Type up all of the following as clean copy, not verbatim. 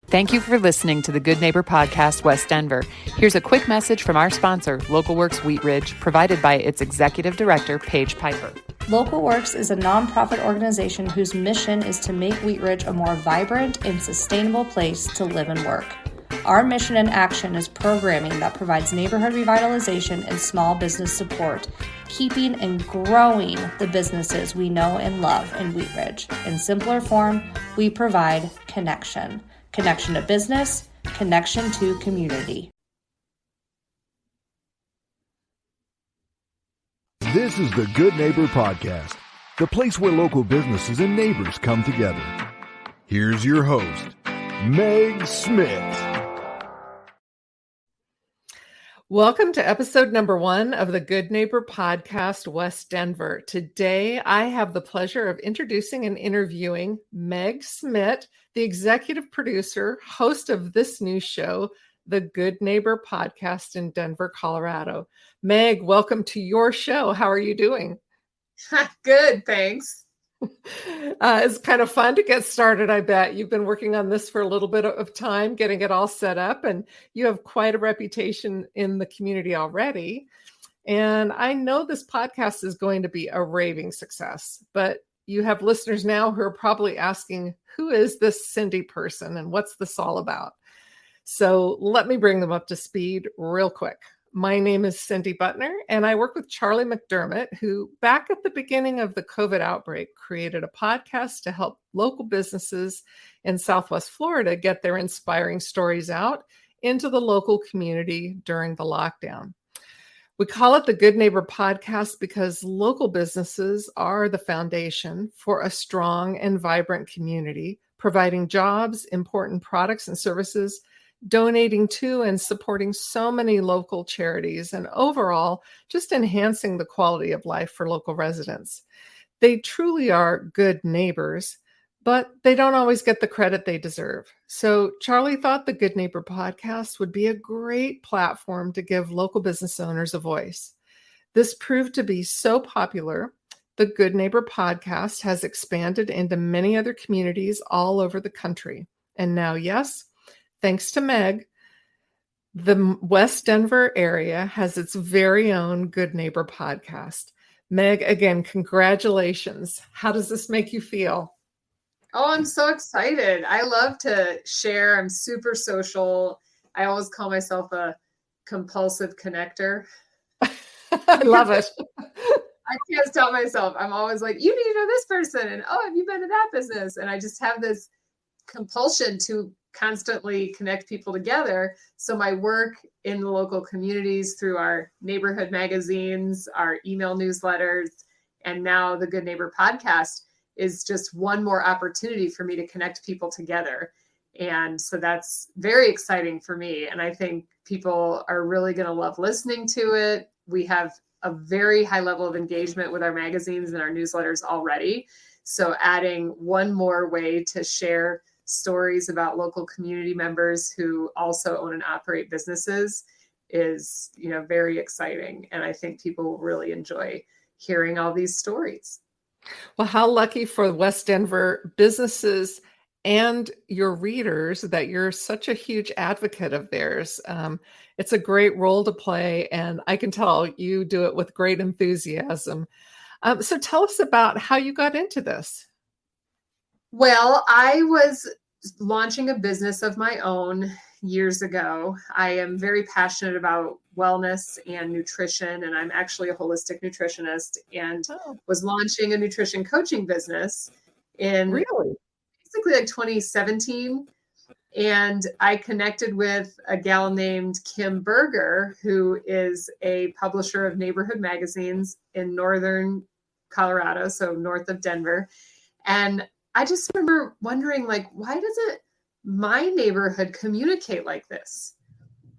Thank you for listening to the Good Neighbor Podcast, West Denver. Here's a quick message from our sponsor, Local Works Wheat Ridge, provided by its Executive Director, Paige Piper. Local Works is a nonprofit organization whose mission is to make Wheat Ridge a more vibrant and sustainable place to live and work. Our mission and action is programming that provides neighborhood revitalization and small business support, keeping and growing the businesses we know and love in Wheat Ridge. In simpler form, we provide connection. Connection to business, connection to community. This is the Good Neighbor Podcast, the place where local businesses and neighbors come together. Here's your host, Meg Smit. Welcome to episode number 1 of the Good Neighbor Podcast, West Denver. Today, I have the pleasure of introducing and interviewing Meg Smit, the executive producer, host of this new show, the Good Neighbor Podcast in Denver, Colorado. Meg, welcome to your show. How are you doing? Good, thanks. It's kind of fun to get started, I bet. You've been working on this for a little bit of time, getting it all set up, and you have quite a reputation in the community already. And I know this podcast is going to be a raving success, but you have listeners now who are probably asking, who is this Cindy person and what's this all about? So let me bring them up to speed real quick. My name is Cindy Butner, and I work with Charlie McDermott, who back at the beginning of the COVID outbreak created a podcast to help local businesses in Southwest Florida get their inspiring stories out into the local community during the lockdown. We call it the Good Neighbor Podcast because local businesses are the foundation for a strong and vibrant community, providing jobs, important products and services, donating to and supporting so many local charities, and overall, just enhancing the quality of life for local residents. They truly are good neighbors, but they don't always get the credit they deserve. So Charlie thought the Good Neighbor Podcast would be a great platform to give local business owners a voice. This proved to be so popular. The Good Neighbor Podcast has expanded into many other communities all over the country. And now, yes, thanks to Meg, the West Denver area has its very own Good Neighbor Podcast. Meg, again, congratulations. How does this make you feel? Oh, I'm so excited. I love to share. I'm super social. I always call myself a compulsive connector. I love it. I can't stop myself. I'm always like, you need to know this person. And, oh, have you been to that business? And I just have this compulsion to constantly connect people together. So my work in the local communities through our neighborhood magazines, our email newsletters, and now the Good Neighbor Podcast is just one more opportunity for me to connect people together. And so that's very exciting for me. And I think people are really going to love listening to it. We have a very high level of engagement with our magazines and our newsletters already. So adding one more way to share stories about local community members who also own and operate businesses is, very exciting. And I think people will really enjoy hearing all these stories. Well, how lucky for West Denver businesses and your readers that you're such a huge advocate of theirs. It's a great role to play, and I can tell you do it with great enthusiasm. So tell us about how you got into this. Well, I was launching a business of my own years ago. I am very passionate about wellness and nutrition, and I'm actually a holistic nutritionist, and was launching a nutrition coaching business in basically like 2017. And I connected with a gal named Kim Berger, who is a publisher of neighborhood magazines in northern Colorado, so north of Denver. And I just remember wondering, why doesn't my neighborhood communicate like this?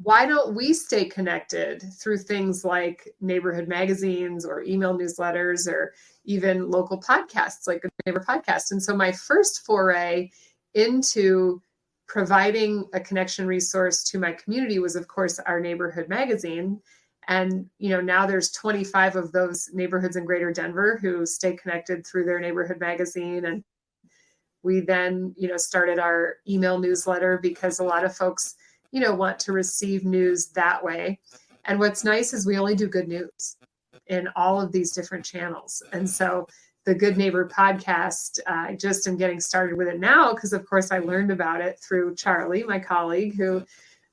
Why don't we stay connected through things like neighborhood magazines or email newsletters or even local podcasts like a neighbor podcast? And so my first foray into providing a connection resource to my community was, of course, our neighborhood magazine. And, now there's 25 of those neighborhoods in Greater Denver who stay connected through their neighborhood magazine. And we then, started our email newsletter because a lot of folks, want to receive news that way. And what's nice is we only do good news in all of these different channels. And so the Good Neighbor podcast, I just am getting started with it now because, of course, I learned about it through Charlie, my colleague, who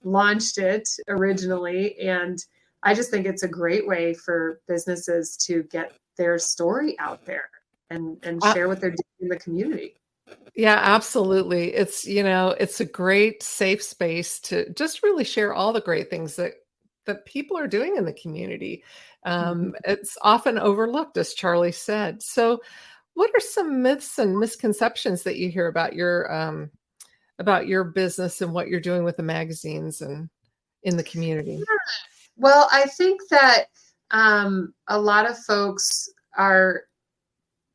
launched it originally. And I just think it's a great way for businesses to get their story out there and share what they're doing in the community. Yeah, absolutely. It's, it's a great safe space to just really share all the great things that people are doing in the community. It's often overlooked, as Charlie said. So what are some myths and misconceptions that you hear about your business and what you're doing with the magazines and in the community? Well, I think that a lot of folks are,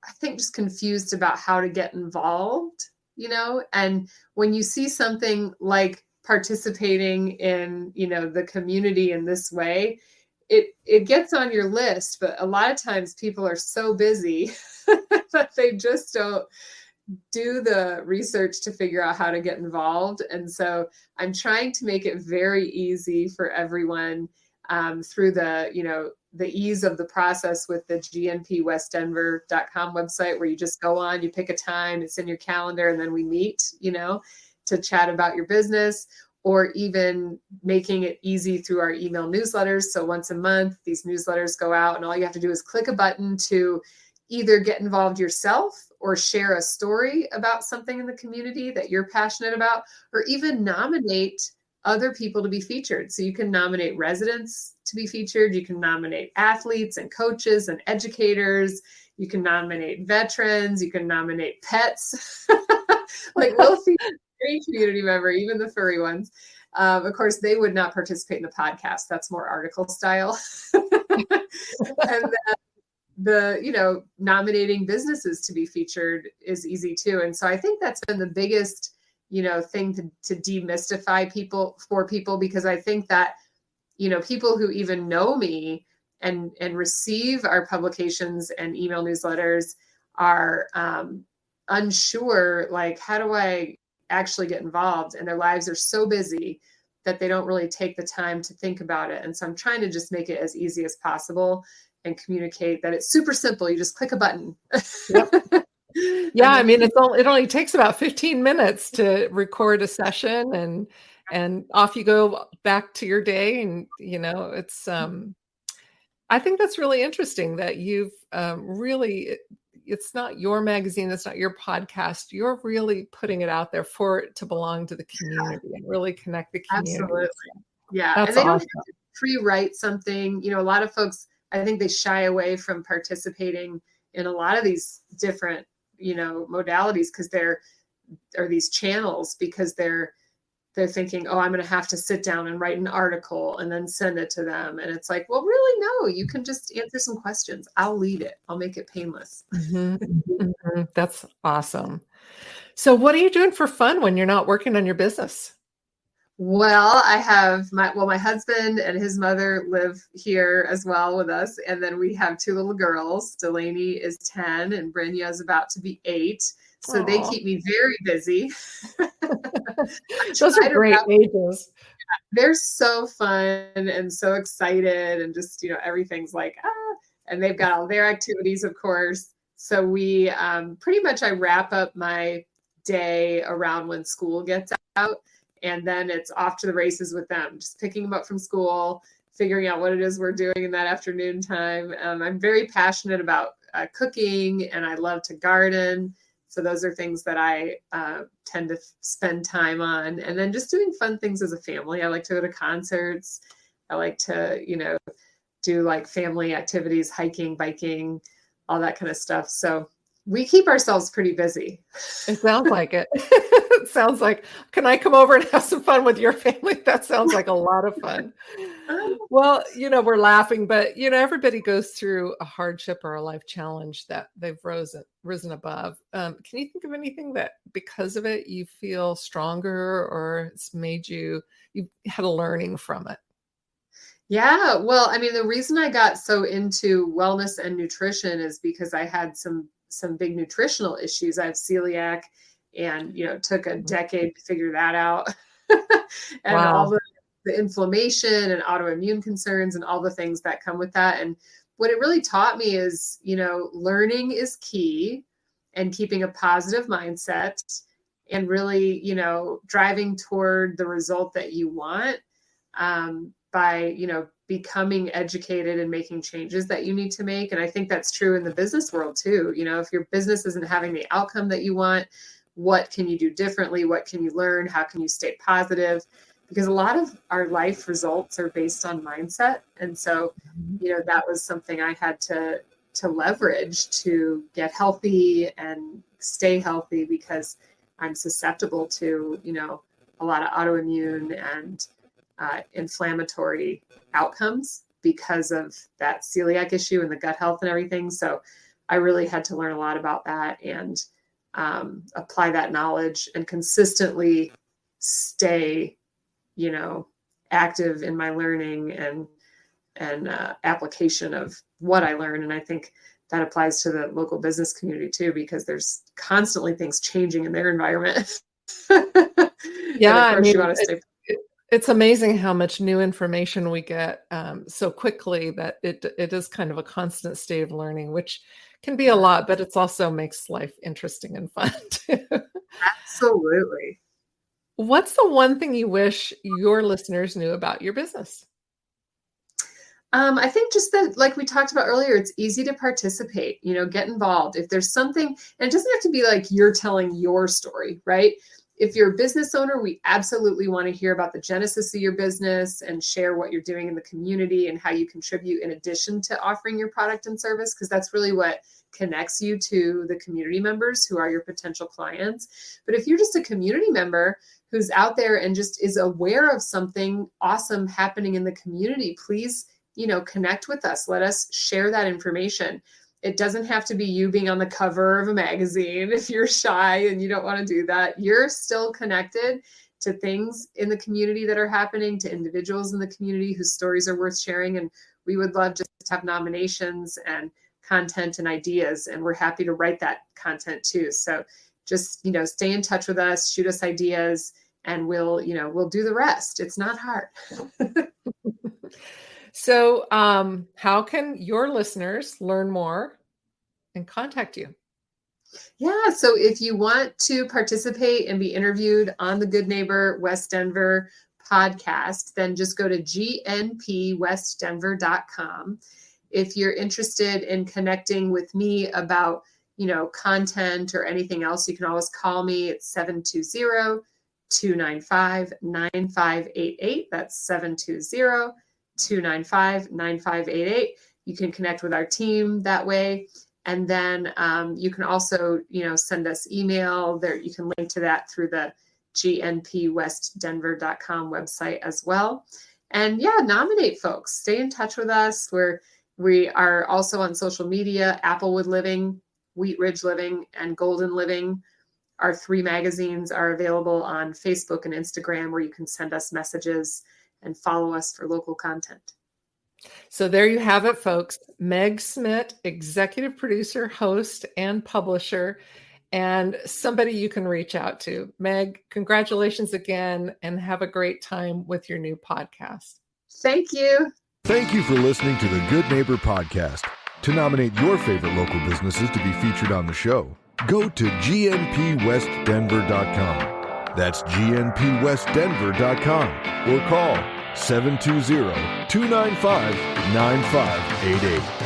I think, just confused about how to get involved, and when you see something like participating in, the community in this way, it gets on your list, but a lot of times people are so busy that they just don't do the research to figure out how to get involved. And so I'm trying to make it very easy for everyone through the ease of the process with the gnpwestdenver.com website, where you just go on, you pick a time, it's in your calendar, and then we meet, to chat about your business, or even making it easy through our email newsletters. So once a month, these newsletters go out, and all you have to do is click a button to either get involved yourself or share a story about something in the community that you're passionate about, or even nominate other people to be featured. So you can nominate residents to be featured. You can nominate athletes and coaches and educators. You can nominate veterans. You can nominate pets. Like, we'll feature any community member, even the furry ones. Of course, they would not participate in the podcast. That's more article style. And then nominating businesses to be featured is easy too. And so I think that's been the biggest thing to demystify people, because I think that, people who even know me and receive our publications and email newsletters are unsure, like, how do I actually get involved? And their lives are so busy that they don't really take the time to think about it. And so I'm trying to just make it as easy as possible and communicate that it's super simple. You just click a button. Yep. Yeah, I mean, it only takes about 15 minutes to record a session, and off you go back to your day. And it's I think that's really interesting that you've really, it's not your magazine, it's not your podcast. You're really putting it out there for it to belong to the community and really connect the community. Absolutely. Yeah, that's and they awesome. Don't have to pre-write something. A lot of folks, I think they shy away from participating in a lot of these different modalities because or these channels, because they're thinking, oh, I'm going to have to sit down and write an article and then send it to them. And it's like, well, really, no, you can just answer some questions. I'll lead it. I'll make it painless. That's awesome. So what are you doing for fun when you're not working on your business? Well, I have my husband and his mother live here as well with us. And then we have two little girls. Delaney is 10 and Brynja is about to be 8. So They keep me very busy. Those are great ages. They're so fun and so excited, and just, everything's like, and they've got all their activities, of course. So we pretty much, I wrap up my day around when school gets out. And then it's off to the races with them, just picking them up from school, figuring out what it is we're doing in that afternoon time. I'm very passionate about cooking, and I love to garden. So those are things that I tend to spend time on. And then just doing fun things as a family. I like to go to concerts. I like to, do like family activities, hiking, biking, all that kind of stuff. So we keep ourselves pretty busy. It sounds like it. It sounds like, can I come over and have some fun with your family? That sounds like a lot of fun. Well, we're laughing, but, everybody goes through a hardship or a life challenge that they've risen above. Can you think of anything that because of it, you feel stronger, or it's made you had a learning from it? Yeah. Well, I mean, the reason I got so into wellness and nutrition is because I had some big nutritional issues. I have celiac, And, it took a decade to figure that out. And Wow. all the inflammation and autoimmune concerns and all the things that come with that. And what it really taught me is, learning is key, and keeping a positive mindset, and really, driving toward the result that you want, by, becoming educated and making changes that you need to make. And I think that's true in the business world too. If your business isn't having the outcome that you want, what can you do differently? What can you learn? How can you stay positive? Because a lot of our life results are based on mindset. And so, that was something I had to leverage to get healthy and stay healthy, because I'm susceptible to, a lot of autoimmune and inflammatory outcomes because of that celiac issue and the gut health and everything. So I really had to learn a lot about that and apply that knowledge and consistently stay, active in my learning and application of what I learn. And I think that applies to the local business community too, because there's constantly things changing in their environment. Yeah, you want to stay. It's amazing how much new information we get so quickly that it is kind of a constant state of learning, which can be a lot, but it's also makes life interesting and fun too. Absolutely. What's the one thing you wish your listeners knew about your business? I think just that, like we talked about earlier, it's easy to participate, get involved. If there's something, and it doesn't have to be like you're telling your story, right? If you're a business owner, we absolutely want to hear about the genesis of your business and share what you're doing in the community and how you contribute in addition to offering your product and service, because that's really what connects you to the community members who are your potential clients. But if you're just a community member who's out there and just is aware of something awesome happening in the community, please, connect with us. Let us share that information. It doesn't have to be you being on the cover of a magazine. If you're shy and you don't want to do that, you're still connected to things in the community that are happening, to individuals in the community whose stories are worth sharing. And we would love just to have nominations and content and ideas. And we're happy to write that content too. So just, stay in touch with us, shoot us ideas, and we'll do the rest. It's not hard. So how can your listeners learn more and contact you? Yeah. So if you want to participate and be interviewed on the Good Neighbor West Denver podcast, then just go to gnpwestdenver.com. If you're interested in connecting with me about, content or anything else, you can always call me at 720-295-9588. That's 720-295-9588. You can connect with our team that way. And then you can also, send us email there. You can link to that through the gnpwestdenver.com website as well. And nominate folks, stay in touch with us. We are also on social media, Applewood Living, Wheat Ridge Living, and Golden Living. Our 3 magazines are available on Facebook and Instagram, where you can send us messages and follow us for local content. So there you have it, folks. Meg Smit, executive producer, host, and publisher, and somebody you can reach out to. Meg, congratulations again, and have a great time with your new podcast. Thank you. Thank you for listening to the Good Neighbor Podcast. To nominate your favorite local businesses to be featured on the show, go to gnpwestdenver.com. That's gnpwestdenver.com, or call 720-295-9588.